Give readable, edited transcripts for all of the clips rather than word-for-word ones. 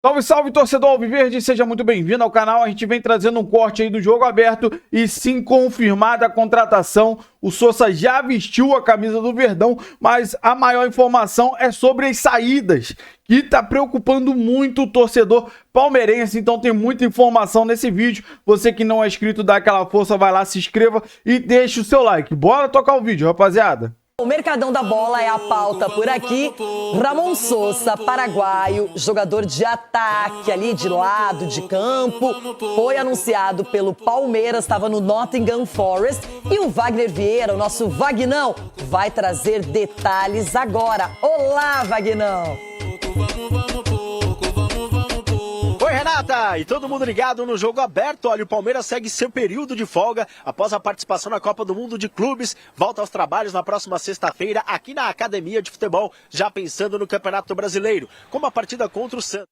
Salve, salve, torcedor alviverde, seja muito bem-vindo ao canal. A gente vem trazendo um corte aí do jogo aberto e sim confirmada a contratação. O Sousa já vestiu a camisa do Verdão, mas a maior informação é sobre as saídas, que tá preocupando muito o torcedor palmeirense. Então tem muita informação nesse vídeo. Você que não é inscrito, dá aquela força, vai lá, se inscreva e deixa o seu like. Bora tocar o vídeo, rapaziada. O Mercadão da Bola é a pauta por aqui. Ramon Sousa, paraguaio, jogador de ataque ali de lado de campo, foi anunciado pelo Palmeiras, estava no Nottingham Forest. E o Wagner Vieira, o nosso Vagnão, vai trazer detalhes agora. Olá, Vagnão! Oi, Renata! E todo mundo ligado no jogo aberto. Olha, o Palmeiras segue seu período de folga após a participação na Copa do Mundo de Clubes. Volta aos trabalhos na próxima sexta-feira aqui na Academia de Futebol, já pensando no Campeonato Brasileiro, como a partida contra o Santos.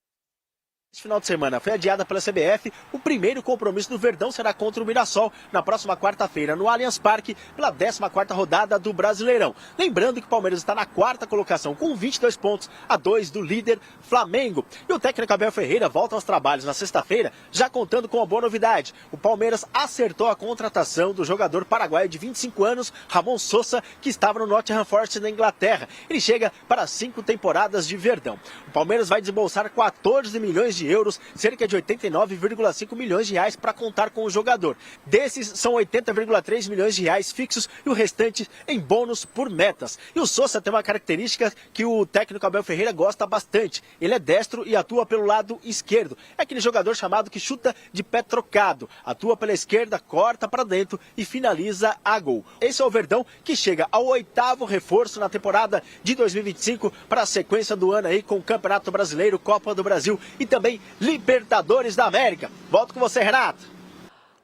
Esse final de semana foi adiada pela CBF. O primeiro compromisso do Verdão será contra o Mirassol na próxima quarta-feira no Allianz Parque pela 14ª rodada do Brasileirão. Lembrando que o Palmeiras está na quarta colocação com 22 pontos a 2 do líder Flamengo. E o técnico Abel Ferreira volta aos trabalhos na sexta-feira já contando com uma boa novidade. O Palmeiras acertou a contratação do jogador paraguaio de 25 anos, Ramon Sousa, que estava no Nottingham Forest na Inglaterra. Ele chega para 5 temporadas de Verdão. O Palmeiras vai desembolsar 14 milhões de euros, cerca de 89,5 milhões de reais para contar com o jogador. Desses são 80,3 milhões de reais fixos e o restante em bônus por metas. E o Sousa tem uma característica que o técnico Abel Ferreira gosta bastante. Ele é destro e atua pelo lado esquerdo. É aquele jogador chamado que chuta de pé trocado. Atua pela esquerda, corta para dentro e finaliza a gol. Esse é o Verdão que chega ao 8º reforço na temporada de 2025 para a sequência do ano aí com o Campeonato Brasileiro, Copa do Brasil e também Libertadores da América. Volto com você, Renato.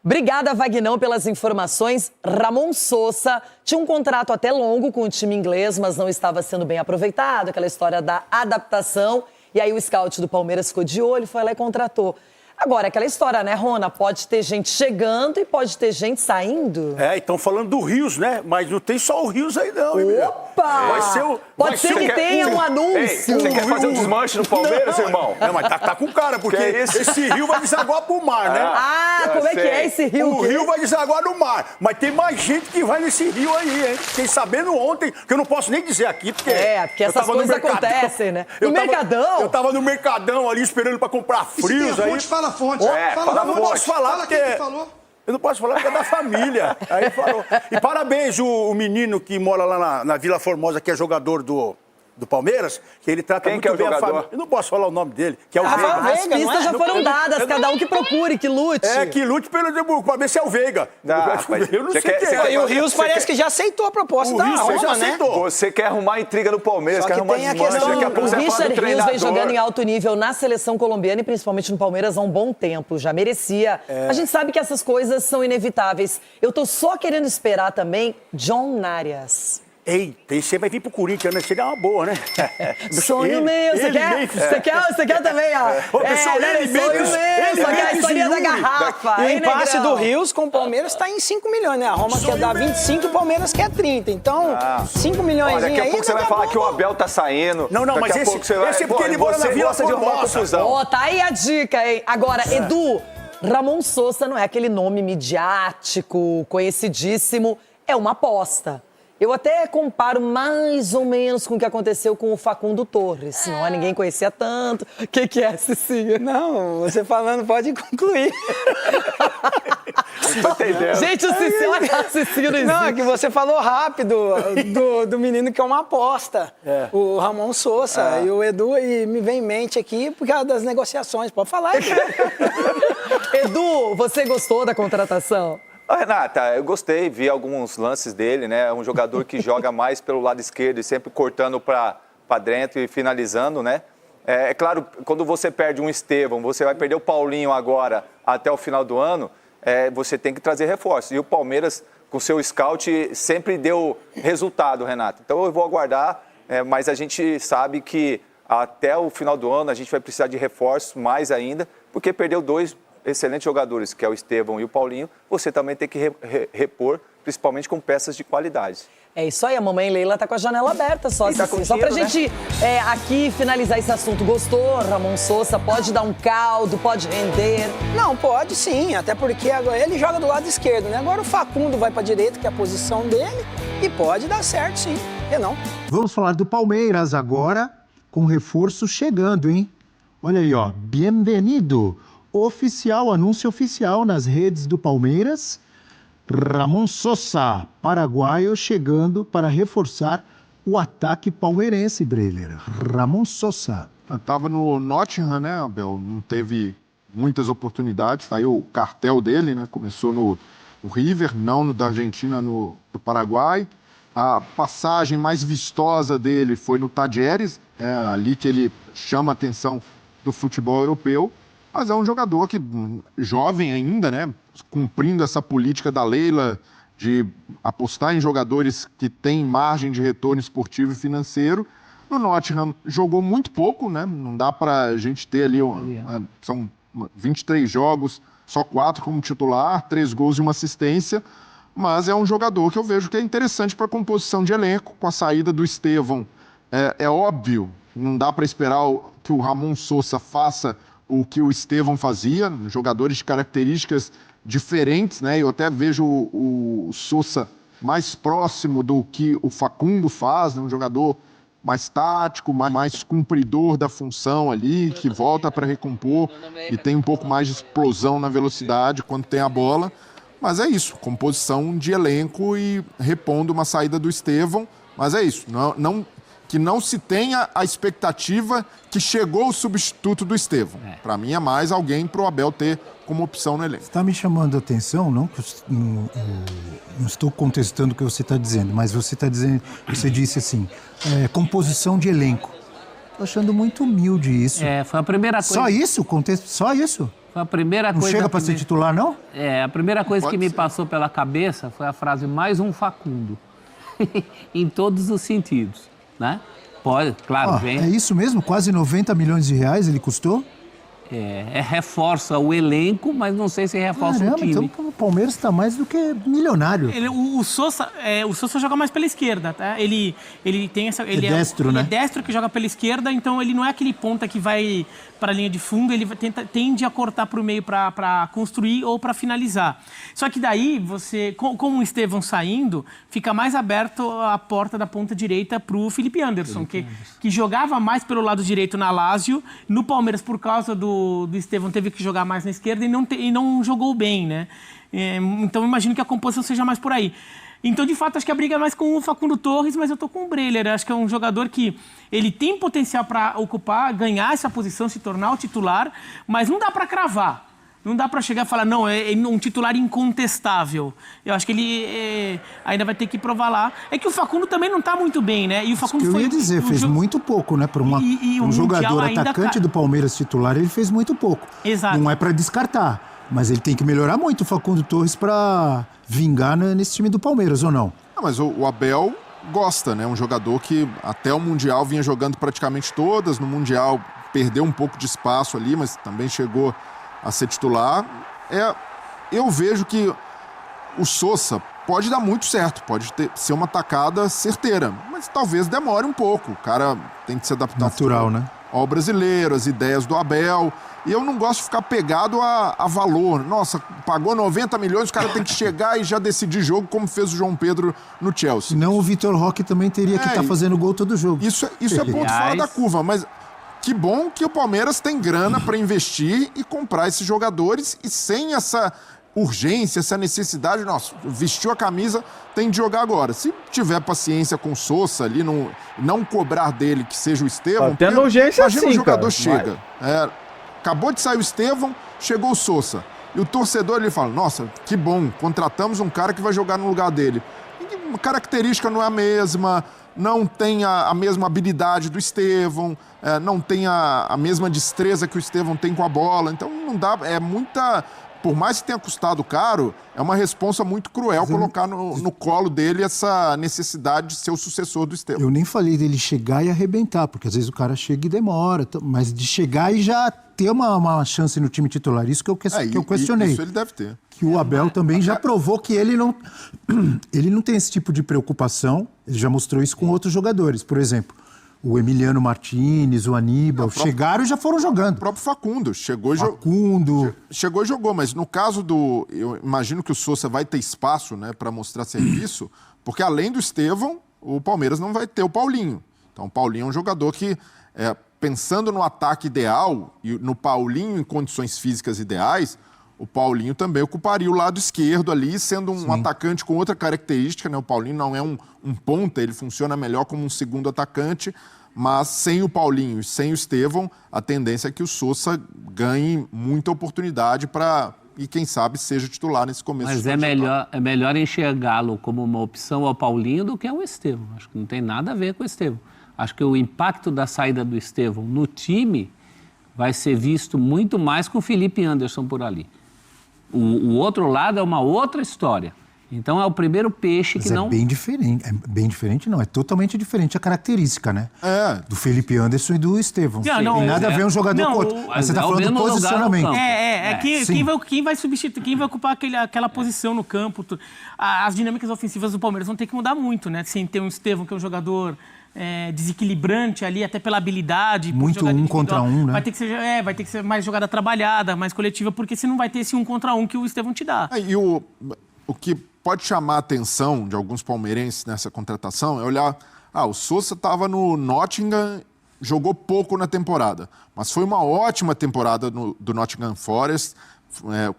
Obrigada, Vagnão, pelas informações. Ramon Sousa tinha um contrato até longo com o time inglês, mas não estava sendo bem aproveitado, aquela história da adaptação. E aí o scout do Palmeiras ficou de olho, foi lá e contratou. Agora, aquela história, né, Rona? Pode ter gente chegando e pode ter gente saindo. É, e estão falando do Rios, né? Mas não tem só o Rios aí, não. Opa! Vai ser o... Pode ser que tenha um anúncio. Ei, você quer fazer um desmanche no Palmeiras, irmão? Não, mas tá com cara, porque esse rio vai desaguar pro mar, né? Como é que é esse rio? O rio vai desaguar no mar. Mas tem mais gente que vai nesse rio aí, hein? Fiquei sabendo ontem, que eu não posso nem dizer aqui, porque... porque essas coisas acontecem, né? No Mercadão? Eu tava no Mercadão ali, esperando pra comprar frios aí. Fala a fonte. Eu não posso falar porque... Eu não posso falar porque é da família. Aí falou. E parabéns o menino que mora lá na Vila Formosa, que é jogador do Palmeiras, que ele trata muito bem a família. Eu não posso falar o nome dele, que é o Veiga. As pistas já foram dadas, cada um que procure, que lute. Que lute pra ver se é o Veiga. Eu não sei quem é. E o Rios parece que já aceitou a proposta da Roma, né? Você quer arrumar intriga no Palmeiras, quer arrumar desmanche. O Richard Rios vem jogando em alto nível na seleção colombiana e principalmente no Palmeiras há um bom tempo. Já merecia. A gente sabe que essas coisas são inevitáveis. Eu tô só querendo esperar também John Narias. Eita, esse vai vir pro Corinthians, né? Seria uma boa, né? Sonho meu, você quer também, ó. Sonho meu, só que a história da garrafa. E o impasse do Rios com o Palmeiras está em 5 milhões, né? A Roma quer dar 25 e o Palmeiras quer 30. Então, 5 milhões aí... Daqui a pouco você vai falar que o Abel tá saindo. Não, mas esse é porque ele mora na Vila Formosa. Ó, tá aí a dica, hein? Agora, Edu, Ramon Sousa não é aquele nome midiático, conhecidíssimo. É uma aposta. Eu até comparo mais ou menos com o que aconteceu com o Facundo Torres. Senão ninguém conhecia tanto. O que é, Cicinha? Não, você falando pode concluir. Gente, o Cicinha, olha a Cicinha não existe. Não, é que você falou rápido do menino que é uma aposta. O Ramon Sousa e o Edu, e me vem em mente aqui por causa das negociações. Pode falar aqui. Edu, você gostou da contratação? Renata, eu gostei, vi alguns lances dele, né? É um jogador que joga mais pelo lado esquerdo e sempre cortando para dentro e finalizando, né? É claro, quando você perde um Estevão, você vai perder o Paulinho agora até o final do ano, você tem que trazer reforços. E o Palmeiras, com seu scout, sempre deu resultado, Renata. Então eu vou aguardar, mas a gente sabe que até o final do ano a gente vai precisar de reforços mais ainda, porque perdeu 2 excelentes jogadores, que é o Estevão e o Paulinho, você também tem que repor, principalmente com peças de qualidade. É isso aí, a mamãe Leila tá com a janela aberta só. E tá Assim, com só pra tiro, né? gente aqui finalizar esse assunto. Gostou, Ramon Sosa? Pode dar um caldo, pode render? Não, pode sim, até porque agora ele joga do lado esquerdo, né? Agora o Facundo vai pra direita, que é a posição dele, e pode dar certo sim, por que não? Vamos falar do Palmeiras agora, com reforço chegando, hein? Olha aí, ó, bem-vindo! Oficial, anúncio oficial nas redes do Palmeiras. Ramon Sosa, paraguaio, chegando para reforçar o ataque palmeirense, Breler. Ramon Sosa. Estava no Nottingham, né, Abel? Não teve muitas oportunidades. Saiu o cartel dele, né? Começou no River, não no da Argentina, no Paraguai. A passagem mais vistosa dele foi no Talleres, ali que ele chama a atenção do futebol europeu. Mas é um jogador que, jovem ainda, né? Cumprindo essa política da Leila de apostar em jogadores que têm margem de retorno esportivo e financeiro. No Nottingham jogou muito pouco, né? Não dá para a gente ter ali, são 23 jogos, só 4 como titular, 3 gols e 1 assistência. Mas é um jogador que eu vejo que é interessante para a composição de elenco, com a saída do Estevão. É óbvio, não dá para esperar que o Ramon Sosa faça o que o Estevão fazia, jogadores de características diferentes, né? Eu até vejo o Sosa mais próximo do que o Facundo faz, né? Um jogador mais tático, mais cumpridor da função ali, que volta para recompor e tem um pouco mais de explosão na velocidade quando tem a bola. Mas é isso, composição de elenco e repondo uma saída do Estevão. Mas é isso, que não se tenha a expectativa que chegou o substituto do Estevão. Para mim é mais alguém para o Abel ter como opção no elenco. Está me chamando a atenção, não estou contestando o que você está dizendo, mas você disse assim, composição de elenco. Estou achando muito humilde isso. Foi a primeira coisa... Só isso? Só isso? Foi a primeira não coisa... chega para ser titular, não? A primeira coisa que me passou pela cabeça foi a frase mais um Facundo. Em todos os sentidos, né? Pode, claro, vem... É isso mesmo? Quase 90 milhões de reais ele custou? Reforça o elenco, mas não sei se reforça o time. Então o Palmeiras está mais do que milionário. O Sosa joga mais pela esquerda, tá? Ele tem essa... Ele destro, né? É destro que joga pela esquerda, então ele não é aquele ponta que vai para a linha de fundo, ele tende a cortar para o meio para construir ou para finalizar. Só que daí, você, com o Estevão saindo, fica mais aberto a porta da ponta direita para o Felipe Anderson, que jogava mais pelo lado direito na Lazio. No Palmeiras, por causa do Estevão, teve que jogar mais na esquerda e não jogou bem, né? Então, imagino que a composição seja mais por aí. Então, de fato, acho que a briga é mais com o Facundo Torres, mas eu tô com o Breler. Acho que é um jogador que ele tem potencial para ocupar, ganhar essa posição, se tornar o titular, mas não dá para cravar. Não dá para chegar e falar, não, é um titular incontestável. Eu acho que ele ainda vai ter que provar lá. É que o Facundo também não tá muito bem, né? E o Facundo eu ia dizer, fez muito pouco, né? Para um jogador atacante do Palmeiras titular, ele fez muito pouco. Exato. Não é para descartar, mas ele tem que melhorar muito o Facundo Torres para vingar nesse time do Palmeiras, ou não? Mas o Abel gosta, né? Um jogador que até o Mundial vinha jogando praticamente todas. No Mundial perdeu um pouco de espaço ali, mas também chegou a ser titular. Eu vejo que o Sosa pode dar muito certo, pode ser uma tacada certeira, mas talvez demore um pouco. O cara tem que se adaptar natural, né? Ao brasileiro, as ideias do Abel. E eu não gosto de ficar pegado a valor. Nossa, pagou 90 milhões, o cara tem que chegar e já decidir jogo, como fez o João Pedro no Chelsea. Senão o Vitor Roque também teria que estar fazendo gol todo jogo. Isso é ponto fora da curva, mas que bom que o Palmeiras tem grana para investir e comprar esses jogadores e sem essa urgência, essa necessidade, nossa, vestiu a camisa, tem de jogar agora. Se tiver paciência com o Sosa ali, não cobrar dele que seja o Estevão, tendo urgência, imagina, sim, o jogador cara, chega. Acabou de sair o Estevão, chegou o Sosa. E o torcedor, ele fala, nossa, que bom, contratamos um cara que vai jogar no lugar dele. E a característica não é a mesma, não tem a mesma habilidade do Estevão, não tem a mesma destreza que o Estevão tem com a bola. Então não dá, por mais que tenha custado caro, é uma responsa muito cruel colocar no colo dele essa necessidade de ser o sucessor do Estevão. Eu nem falei dele chegar e arrebentar, porque às vezes o cara chega e demora, mas de chegar e já ter uma chance no time titular, isso que eu questionei. Isso ele deve ter. Que o Abel também já provou que ele não tem esse tipo de preocupação, ele já mostrou isso com outros jogadores, por exemplo. O Emiliano Martinez, o Aníbal, chegaram e já foram jogando. O próprio Facundo chegou e jogou, mas no caso eu imagino que o Sousa vai ter espaço, né, para mostrar serviço, porque além do Estevão, o Palmeiras não vai ter o Paulinho. Então o Paulinho é um jogador que, pensando no ataque ideal e no Paulinho em condições físicas ideais, o Paulinho também ocuparia o lado esquerdo ali, sendo um atacante com outra característica, né? O Paulinho não é um ponta, ele funciona melhor como um segundo atacante, mas sem o Paulinho e sem o Estevão, a tendência é que o Sousa ganhe muita oportunidade e quem sabe seja titular nesse começo. Mas é melhor enxergá-lo como uma opção ao Paulinho do que ao Estevão. Acho que não tem nada a ver com o Estevão. Acho que o impacto da saída do Estevão no time vai ser visto muito mais com o Felipe Anderson por ali. O outro lado é uma outra história. Então é o primeiro peixe que não... É bem diferente não, é totalmente diferente a característica, né? Do Felipe Anderson e do Estevão. Não tem nada a ver um jogador com outro. Mas você está falando do posicionamento. Quem vai substituir, quem vai ocupar aquela posição no campo. As dinâmicas ofensivas do Palmeiras vão ter que mudar muito, né? Sem ter um Estevão, que é um jogador... desequilibrante ali, até pela habilidade. Muito um contra um, né? Vai ter que ser mais jogada trabalhada, mais coletiva, porque você não vai ter esse um contra um que o Estevão te dá. E o que pode chamar a atenção de alguns palmeirenses nessa contratação é olhar... o Sousa estava no Nottingham, jogou pouco na temporada, mas foi uma ótima temporada do Nottingham Forest,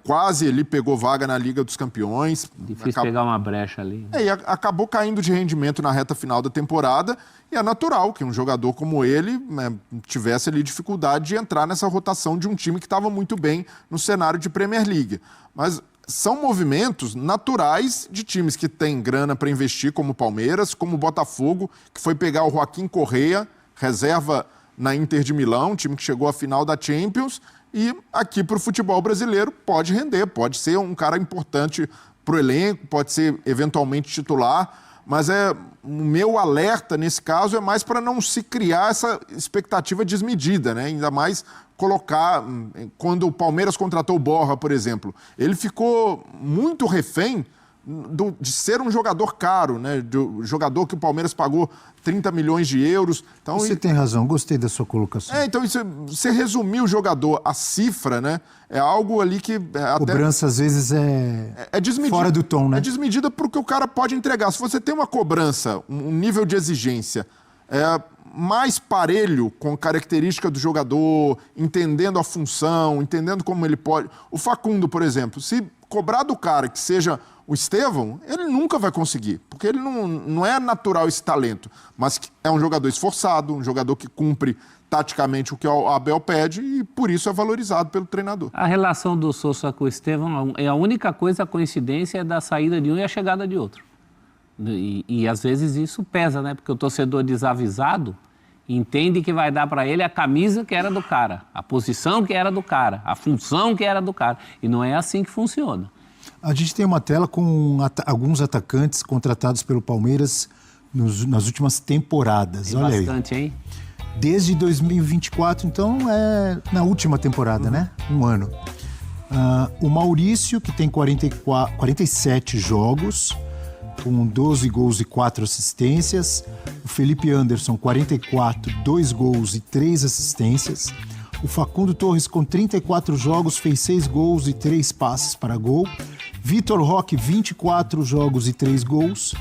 quase ele pegou vaga na Liga dos Campeões. Difícil pegar uma brecha ali. E acabou caindo de rendimento na reta final da temporada, e é natural que um jogador como ele tivesse ali dificuldade de entrar nessa rotação de um time que estava muito bem no cenário de Premier League. Mas são movimentos naturais de times que têm grana para investir, como o Palmeiras, como o Botafogo, que foi pegar o Joaquim Correa, reserva na Inter de Milão, time que chegou à final da Champions, e aqui para o futebol brasileiro pode render, pode ser um cara importante para o elenco, pode ser eventualmente titular, mas o meu alerta nesse caso é mais para não se criar essa expectativa desmedida, né? Ainda mais colocar, quando o Palmeiras contratou o Borja, por exemplo, ele ficou muito refém de ser um jogador caro, né? Do jogador que o Palmeiras pagou 30 milhões de euros. Então, você tem razão, gostei da sua colocação. Então, você resumir o jogador, a cifra, né? É algo ali que... A cobrança, às vezes, é desmedida, fora do tom, né? É desmedida porque o cara pode entregar. Se você tem uma cobrança, um nível de exigência mais parelho com a característica do jogador, entendendo a função, entendendo como ele pode... O Facundo, por exemplo, se cobrar do cara que seja o Estevão, ele nunca vai conseguir, porque ele não é natural esse talento, mas é um jogador esforçado, um jogador que cumpre taticamente o que o Abel pede e por isso é valorizado pelo treinador. A relação do Sousa com o Estevão é a única coisa, a coincidência é da saída de um e a chegada de outro. E às vezes isso pesa, né? Porque o torcedor desavisado entende que vai dar para ele a camisa que era do cara, a posição que era do cara, a função que era do cara. E não é assim que funciona. A gente tem uma tela com alguns atacantes contratados pelo Palmeiras nas últimas temporadas. Tem olha bastante, aí. Hein? Desde 2024, então é na última temporada, né? Um ano. O Maurício, que tem 47 jogos, com 12 gols e 4 assistências. O Felipe Anderson, 44, 2 gols e 3 assistências. O Facundo Torres, com 34 jogos, fez 6 gols e 3 passes para gol. Vitor Roque, 24 jogos e 3 gols.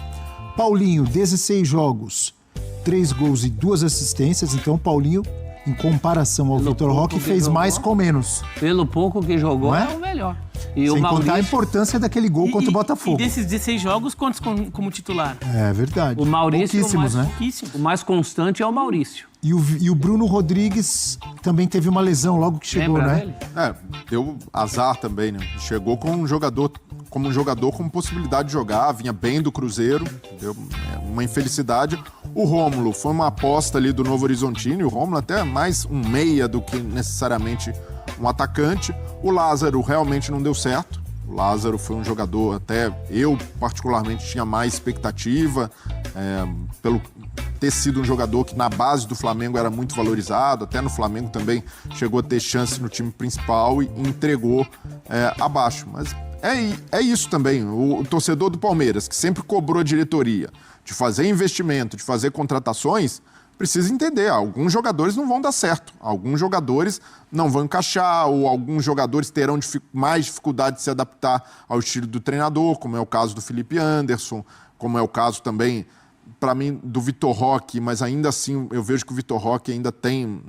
Paulinho, 16 jogos, 3 gols e 2 assistências. Então, Paulinho, em comparação ao Vitor Roque, fez mais com menos. Pelo pouco que jogou, é o melhor. E sem contar a importância daquele gol contra o Botafogo. E desses 16 jogos, quantos como titular? É verdade. O Maurício, pouquíssimos, né? O mais constante é o Maurício. E o Bruno Rodrigues também teve uma lesão logo que chegou, lembra né? dele? Deu azar também, né? Chegou como um jogador com possibilidade de jogar, vinha bem do Cruzeiro, deu uma infelicidade. O Rômulo foi uma aposta ali do Novo Horizontino, o Rômulo até mais um meia do que necessariamente um atacante. O Lázaro realmente não deu certo. O Lázaro foi um jogador, até eu particularmente tinha mais expectativa, pelo ter sido um jogador que na base do Flamengo era muito valorizado, até no Flamengo também chegou a ter chance no time principal e entregou abaixo. Mas é isso também, o torcedor do Palmeiras, que sempre cobrou a diretoria de fazer investimento, de fazer contratações, precisa entender, alguns jogadores não vão dar certo, alguns jogadores não vão encaixar, ou alguns jogadores terão mais dificuldade de se adaptar ao estilo do treinador, como é o caso do Felipe Anderson, como é o caso também, para mim, do Vitor Roque, mas ainda assim eu vejo que o Vitor Roque ainda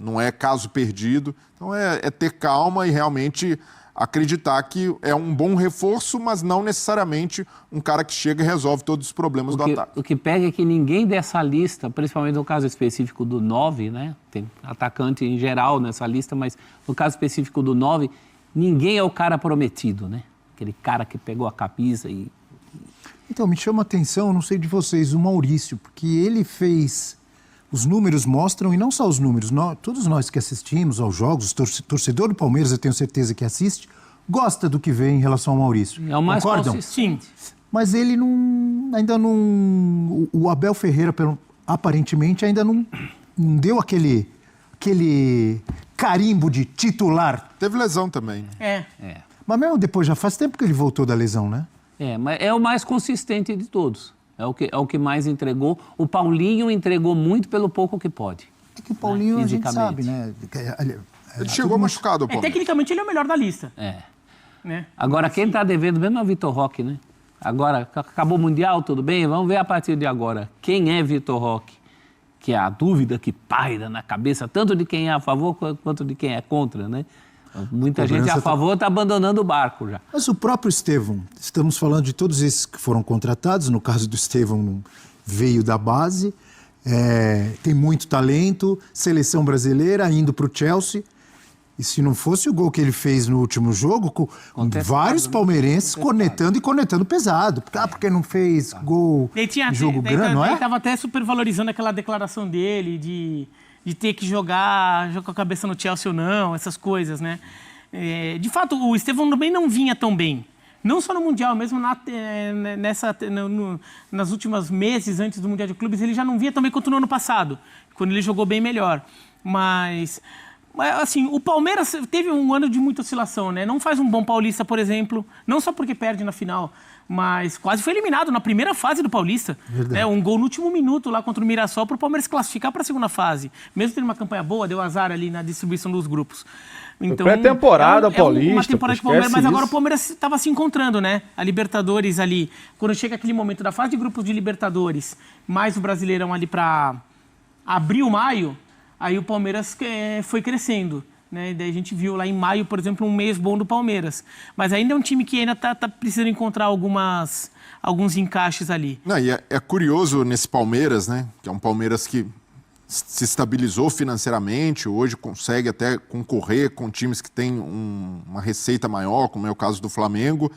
não é caso perdido. Então é ter calma e realmente acreditar que é um bom reforço, mas não necessariamente um cara que chega e resolve todos os problemas do ataque. O que pega é que ninguém dessa lista, principalmente no caso específico do 9, né? Tem atacante em geral nessa lista, mas no caso específico do 9, ninguém é o cara prometido, né? Aquele cara que pegou a camisa e... Então, me chama a atenção, não sei de vocês, o Maurício, porque ele fez... Os números mostram, e não só os números, todos nós que assistimos aos jogos, torcedor do Palmeiras, eu tenho certeza que assiste, gosta do que vê em relação ao Maurício. É o mais concordam? Sim. Mas ele ainda não... O Abel Ferreira, aparentemente, ainda não deu aquele carimbo de titular. Teve lesão também. Mas mesmo depois, já faz tempo que ele voltou da lesão, né? Mas é o mais consistente de todos. É o que mais entregou. O Paulinho entregou muito pelo pouco que pode. É que o Paulinho, a gente sabe, né? Ele chegou machucado, Paulo. Tecnicamente, ele é o melhor da lista. Né? Agora, quem está devendo mesmo é o Vitor Roque, né? Agora, acabou o Mundial, tudo bem? Vamos ver a partir de agora. Quem é Vitor Roque? Que é a dúvida que paira na cabeça, tanto de quem é a favor quanto de quem é contra, né? Muita gente a favor está abandonando o barco já. Mas o próprio Estevão, estamos falando de todos esses que foram contratados, no caso do Estevão veio da base, tem muito talento, seleção brasileira, indo para o Chelsea, e se não fosse o gol que ele fez no último jogo, com vários palmeirenses cornetando pesado, porque não fez gol em jogo grande, não é? Ele estava até supervalorizando aquela declaração dele de ter que jogar com a cabeça no Chelsea ou não, essas coisas, né? De fato, o Estevão também não vinha tão bem. Não só no Mundial, mesmo nas últimas meses antes do Mundial de Clubes, ele já não vinha tão bem quanto no ano passado, quando ele jogou bem melhor. Mas assim, o Palmeiras teve um ano de muita oscilação, né? Não faz um bom Paulista, por exemplo, não só porque perde na final, mas quase foi eliminado na primeira fase do Paulista. Um gol no último minuto lá contra o Mirassol para o Palmeiras classificar para a segunda fase. Mesmo tendo uma campanha boa, deu azar ali na distribuição dos grupos. Então, pré-temporada Paulista. Uma temporada de Palmeiras, mas agora o Palmeiras estava se encontrando, né? A Libertadores ali, quando chega aquele momento da fase de grupos de Libertadores, mais o Brasileirão ali para abril, maio, aí o Palmeiras foi crescendo. Né? Daí a gente viu lá em maio, por exemplo, um mês bom do Palmeiras. Mas ainda é um time que ainda tá precisando encontrar alguns encaixes ali. Não, e é curioso nesse Palmeiras, né? Que é um Palmeiras que se estabilizou financeiramente, hoje consegue até concorrer com times que têm uma receita maior, como é o caso do Flamengo.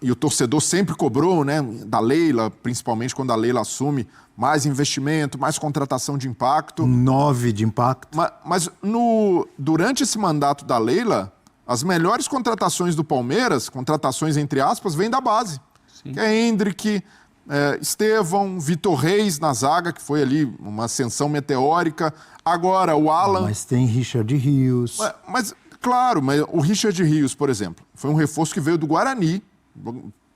E o torcedor sempre cobrou, né, da Leila, principalmente quando a Leila assume, mais investimento, mais contratação de impacto. 9 de impacto. Mas durante esse mandato da Leila, as melhores contratações do Palmeiras, contratações entre aspas, vêm da base. Sim. Que é Hendrick, Estevão, Vitor Reis na zaga, que foi ali uma ascensão meteórica. Agora o Alan... Mas tem Richard Rios. Claro, mas o Richard Rios, por exemplo, foi um reforço que veio do Guarani,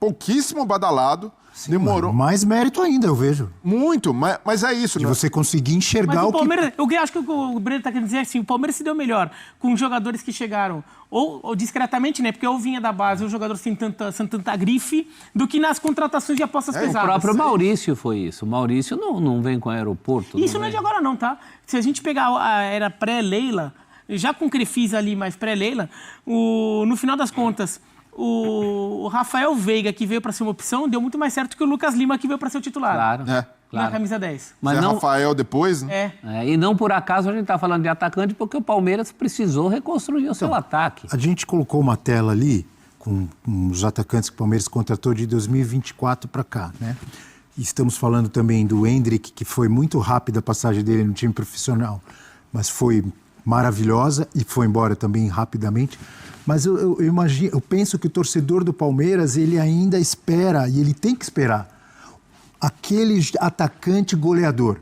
pouquíssimo badalado. Sim, demorou. Mais mérito ainda, eu vejo. Muito, mas é isso. De você conseguir enxergar o Palmeiras, eu acho que o Breno está querendo dizer assim, o Palmeiras se deu melhor com jogadores que chegaram, ou discretamente, né? Porque ou vinha da base, ou jogadores sem tanta grife, do que nas contratações de apostas pesadas. O próprio Maurício foi isso. O Maurício não vem com o aeroporto. Isso não é de agora não, tá? Se a gente pegar a era pré-Leila, já com o Crefisa ali, mais pré-Leila, no final das contas... O Rafael Veiga, que veio para ser uma opção, deu muito mais certo que o Lucas Lima, que veio para ser o titular. Claro. Na camisa 10. Mas não... Rafael depois, né? E não por acaso a gente está falando de atacante, porque o Palmeiras precisou reconstruir o seu ataque. A gente colocou uma tela ali com os atacantes que o Palmeiras contratou de 2024 para cá, né? E estamos falando também do Hendrick, que foi muito rápida a passagem dele no time profissional, mas foi maravilhosa e foi embora também rapidamente. Mas eu imagino, eu penso que o torcedor do Palmeiras, ele ainda espera, e ele tem que esperar, aquele atacante goleador.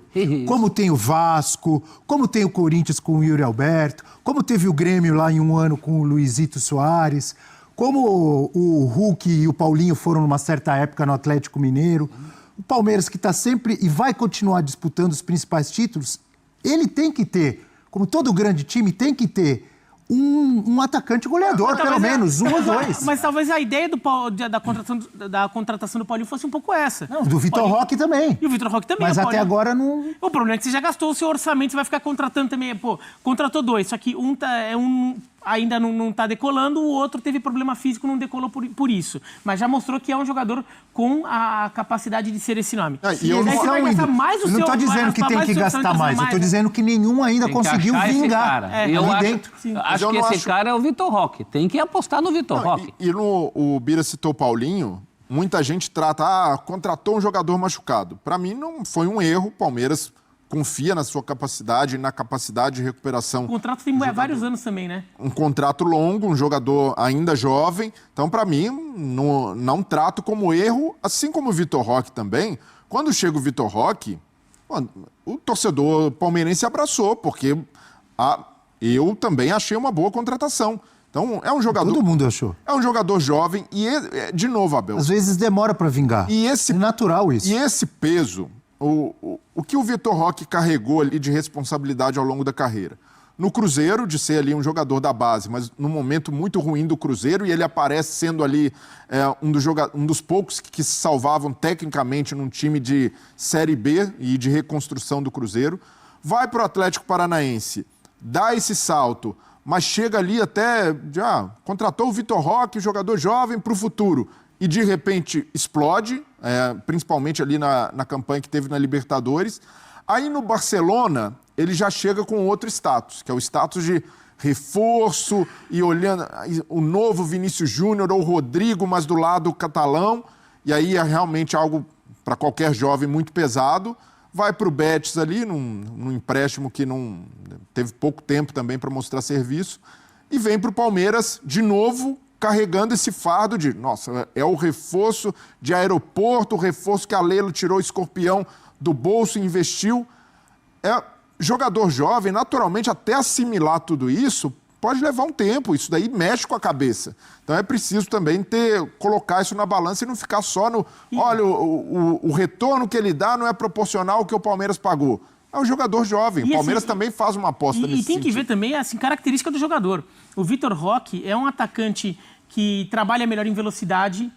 Como tem o Vasco, como tem o Corinthians com o Yuri Alberto, como teve o Grêmio lá em um ano com o Luizito Soares, como o Hulk e o Paulinho foram numa certa época no Atlético Mineiro. O Palmeiras, que está sempre e vai continuar disputando os principais títulos, ele tem que ter, como todo grande time, tem que ter um atacante goleador, pelo menos, um ou dois. Mas talvez a ideia da contratação do Paulinho fosse um pouco essa. Não, do Vitor Roque também. E o Vitor Roque também. Mas até agora não... O problema é que você já gastou o seu orçamento, você vai ficar contratando também. Pô, contratou 2, só que ainda não está decolando, o outro teve problema físico, não decolou por isso. Mas já mostrou que é um jogador com a capacidade de ser esse nome. E eu não estou dizendo que tem que gastar mais, eu estou dizendo que nenhum ainda conseguiu vingar. Eu acho que esse cara é o Vitor Roque. Tem que apostar no Vitor Roque. E o Bira citou o Paulinho, muita gente trata, contratou um jogador machucado. Para mim não foi um erro, o Palmeiras confia na sua capacidade, na capacidade de recuperação. O contrato tem vários anos também, né? Um contrato longo, um jogador ainda jovem. Então, para mim, não trato como erro, assim como o Vitor Roque também. Quando chega o Vitor Roque, o torcedor palmeirense abraçou, porque eu também achei uma boa contratação. Então, é um jogador... Todo mundo achou. É um jogador jovem e, de novo, Abel... Às vezes demora para vingar. É natural isso. E esse peso... O que o Vitor Roque carregou ali de responsabilidade ao longo da carreira? No Cruzeiro, de ser ali um jogador da base, mas num momento muito ruim do Cruzeiro, e ele aparece sendo ali um dos poucos que se salvavam tecnicamente num time de Série B e de reconstrução do Cruzeiro. Vai para o Atlético Paranaense, dá esse salto, mas chega ali até... contratou o Vitor Roque, jogador jovem, para o futuro. E, de repente, explode, principalmente ali na campanha que teve na Libertadores. Aí, no Barcelona, ele já chega com outro status, que é o status de reforço e olhando o novo Vinícius Júnior ou Rodrigo, mas do lado catalão. E aí é realmente algo, para qualquer jovem, muito pesado. Vai para o Betis ali, num empréstimo que não teve pouco tempo também para mostrar serviço. E vem para o Palmeiras, de novo, carregando esse fardo de, nossa, é o reforço de aeroporto, o reforço que a Leila tirou o escorpião do bolso e investiu. Jogador jovem, naturalmente, até assimilar tudo isso, pode levar um tempo. Isso daí mexe com a cabeça. Então é preciso também colocar isso na balança e não ficar só no... Olha, o retorno que ele dá não é proporcional ao que o Palmeiras pagou. É um jogador jovem. O Palmeiras também faz uma aposta nesse sentido. E tem que ver também a característica do jogador. O Vitor Roque é um atacante que trabalha melhor em velocidade,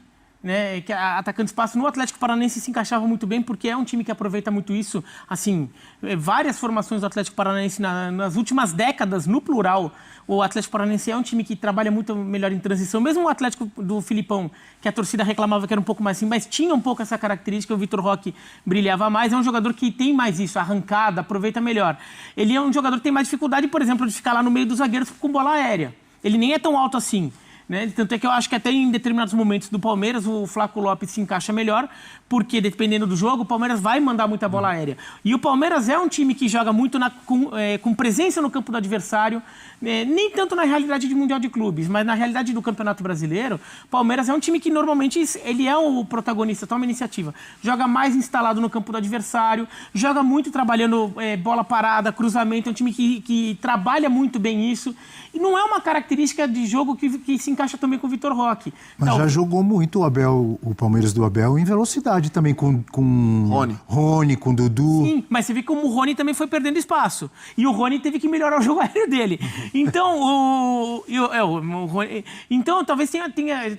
né? Que atacante espaço. No Atlético Paranaense se encaixava muito bem, porque é um time que aproveita muito isso. Assim, várias formações do Atlético Paranaense nas últimas décadas, no plural, o Atlético Paranaense é um time que trabalha muito melhor em transição. Mesmo o Atlético do Filipão, que a torcida reclamava que era um pouco mais assim, mas tinha um pouco essa característica, o Vitor Roque brilhava mais. É um jogador que tem mais isso, arrancada, aproveita melhor. Ele é um jogador que tem mais dificuldade, por exemplo, de ficar lá no meio dos zagueiros com bola aérea. Ele nem é tão alto assim. Né? Tanto é que eu acho que até em determinados momentos do Palmeiras o Flaco Lopes se encaixa melhor, porque dependendo do jogo o Palmeiras vai mandar muita bola aérea. E o Palmeiras é um time que joga muito com presença no campo do adversário, nem tanto na realidade de Mundial de Clubes, mas na realidade do Campeonato Brasileiro. O Palmeiras é um time que normalmente ele é o protagonista, toma iniciativa. Joga mais instalado no campo do adversário, joga muito trabalhando bola parada, cruzamento, é um time que trabalha muito bem isso. E não é uma característica de jogo que se encaixa também com o Vitor Roque. Mas já jogou muito o Palmeiras do Abel em velocidade também, com Rony, com Dudu. Sim, mas você vê como o Rony também foi perdendo espaço. E o Rony teve que melhorar o jogo aéreo dele. Então, então talvez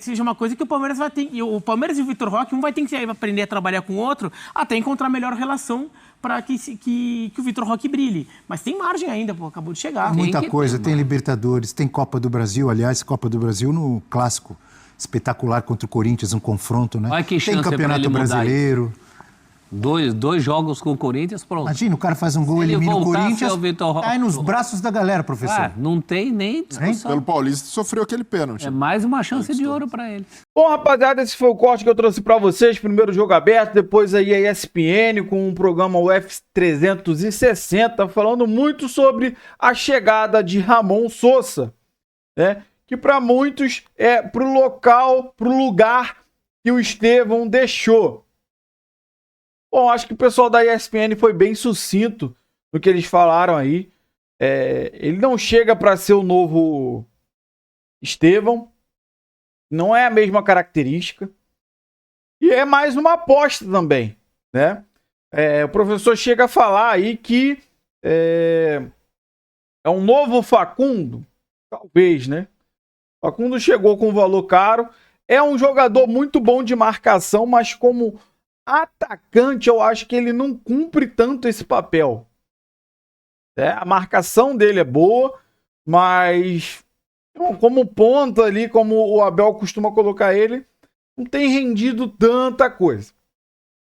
seja uma coisa que o Palmeiras vai ter. O Palmeiras e o Vitor Roque, um vai ter que aprender a trabalhar com o outro até encontrar a melhor relação para que o Vitor Roque brilhe. Mas tem margem ainda, acabou de chegar. Muita coisa, tem Libertadores, tem Copa do Brasil, aliás, Copa do Brasil no clássico espetacular contra o Corinthians, um confronto, né? Olha que tem Campeonato Brasileiro. Dois jogos com o Corinthians, pronto. Imagina, o cara faz um gol, Se ele elimina o voltar a Corinthians, ser o Vitor Roque- cai nos braços da galera, professor. Não tem nem discussão. Pelo Paulista sofreu aquele pênalti. É mais uma chance de ouro para ele. Bom, rapaziada, esse foi o corte que eu trouxe pra vocês. Primeiro jogo aberto, depois aí a ESPN com o programa UF 360, falando muito sobre a chegada de Ramon Sosa, né? Que pra muitos é pro lugar que o Estevão deixou. Bom, acho que o pessoal da ESPN foi bem sucinto no que eles falaram aí. Ele não chega para ser o novo Estevão. Não é a mesma característica. E é mais uma aposta também, né? O professor chega a falar aí que é um novo Facundo. Talvez, né? Facundo chegou com um valor caro. É um jogador muito bom de marcação, mas como atacante, eu acho que ele não cumpre tanto esse papel. A marcação dele é boa, mas como ponta ali, como o Abel costuma colocar ele, não tem rendido tanta coisa.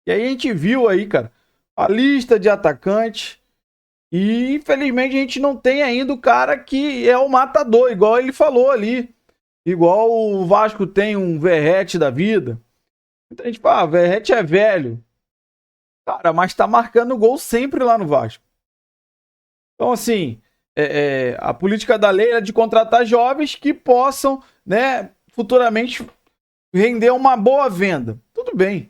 E aí a gente viu aí, cara, a lista de atacantes e infelizmente a gente não tem ainda o cara que é o matador, igual ele falou ali. Igual o Vasco tem um Verratti da vida. Então a gente fala, Verratti é velho. Cara, mas tá marcando gol sempre lá no Vasco. Então, assim, a política da lei é de contratar jovens que possam, né, futuramente render uma boa venda. Tudo bem.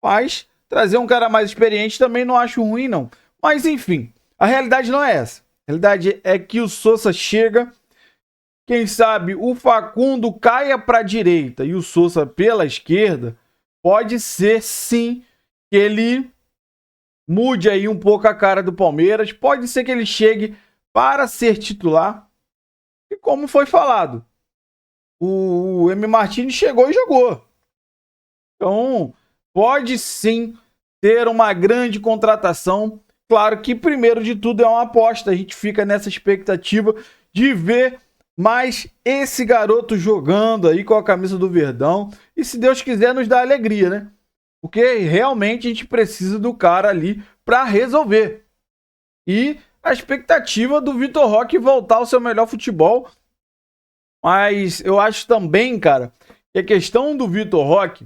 Mas trazer um cara mais experiente também não acho ruim, não. Mas, enfim, a realidade não é essa. A realidade é que o Sosa chega, quem sabe o Facundo caia para a direita e o Sosa pela esquerda. Pode ser, sim, que ele mude aí um pouco a cara do Palmeiras. Pode ser que ele chegue para ser titular. E como foi falado, o M. Martins chegou e jogou. Então, pode sim ter uma grande contratação. Claro que, primeiro de tudo, é uma aposta. A gente fica nessa expectativa de ver mais esse garoto jogando aí com a camisa do Verdão. E se Deus quiser, nos dá alegria, né? Porque realmente a gente precisa do cara ali para resolver. E a expectativa do Vitor Roque voltar ao seu melhor futebol. Mas eu acho também, cara, que a questão do Vitor Roque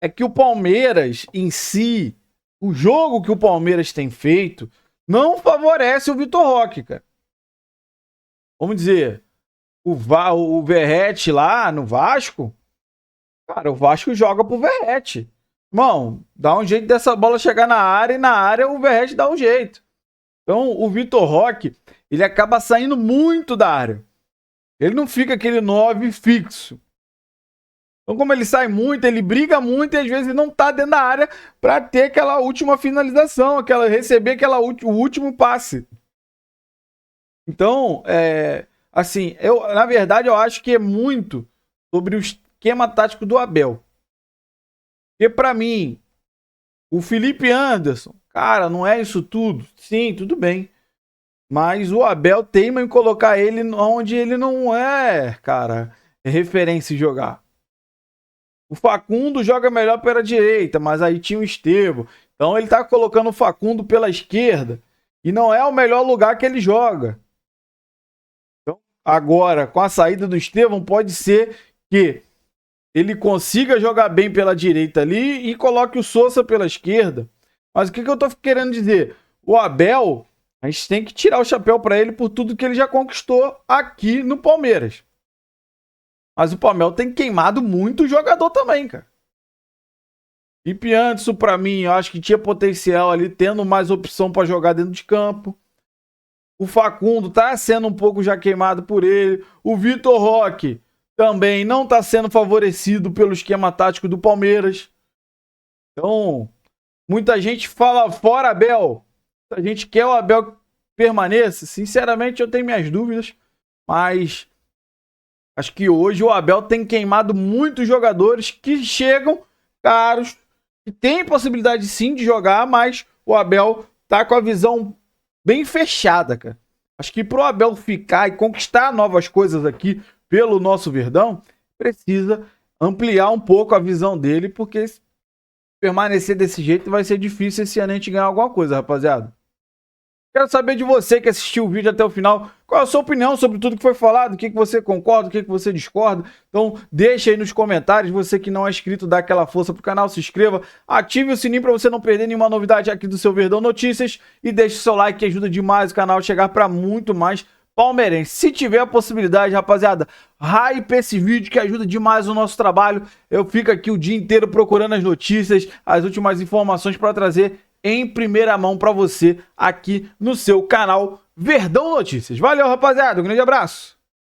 é que o Palmeiras em si, o jogo que o Palmeiras tem feito, não favorece o Vitor Roque, cara. Vamos dizer, o Verratti lá no Vasco, cara, o Vasco joga pro Verratti. Irmão, dá um jeito dessa bola chegar na área e na área o Verratti dá um jeito. Então o Vitor Roque, ele acaba saindo muito da área. Ele não fica aquele 9 fixo. Então como ele sai muito, ele briga muito e às vezes ele não tá dentro da área para ter aquela última finalização, receber o último passe. Então, assim, na verdade eu acho que é muito sobre o esquema tático do Abel. Porque pra mim, o Felipe Anderson, cara, não é isso tudo. Sim, tudo bem. Mas o Abel teima em colocar ele onde ele não é, cara, referência em jogar. O Facundo joga melhor pela direita, mas aí tinha o Estevão. Então ele tá colocando o Facundo pela esquerda. E não é o melhor lugar que ele joga. Então, agora, com a saída do Estevão, pode ser que ele consiga jogar bem pela direita ali e coloque o Sosa pela esquerda. Mas o que eu tô querendo dizer? O Abel, a gente tem que tirar o chapéu para ele por tudo que ele já conquistou aqui no Palmeiras. Mas o Palmeiras tem queimado muito jogador também, cara. Felipe Anderson, pra mim, eu acho que tinha potencial ali, tendo mais opção para jogar dentro de campo. O Facundo tá sendo um pouco já queimado por ele. O Vitor Roque também não tá sendo favorecido pelo esquema tático do Palmeiras. Então, muita gente fala fora Abel. Muita gente quer o Abel permaneça. Sinceramente, eu tenho minhas dúvidas. Mas acho que hoje o Abel tem queimado muitos jogadores que chegam caros, que tem possibilidade sim de jogar, mas o Abel tá com a visão bem fechada, cara. Acho que pro Abel ficar e conquistar novas coisas aqui pelo nosso Verdão, precisa ampliar um pouco a visão dele, porque permanecer desse jeito, vai ser difícil esse ano a gente ganhar alguma coisa, rapaziada. Quero saber de você que assistiu o vídeo até o final, qual é a sua opinião sobre tudo que foi falado, o que você concorda, o que você discorda. Então deixa aí nos comentários, você que não é inscrito, dá aquela força pro canal, se inscreva, ative o sininho para você não perder nenhuma novidade aqui do seu Verdão Notícias e deixe o seu like que ajuda demais o canal a chegar para muito mais palmeirense. Se tiver a possibilidade, rapaziada, hype esse vídeo que ajuda demais o nosso trabalho. Eu fico aqui o dia inteiro procurando as notícias, as últimas informações para trazer em primeira mão para você aqui no seu canal Verdão Notícias. Valeu, rapaziada. Um grande abraço.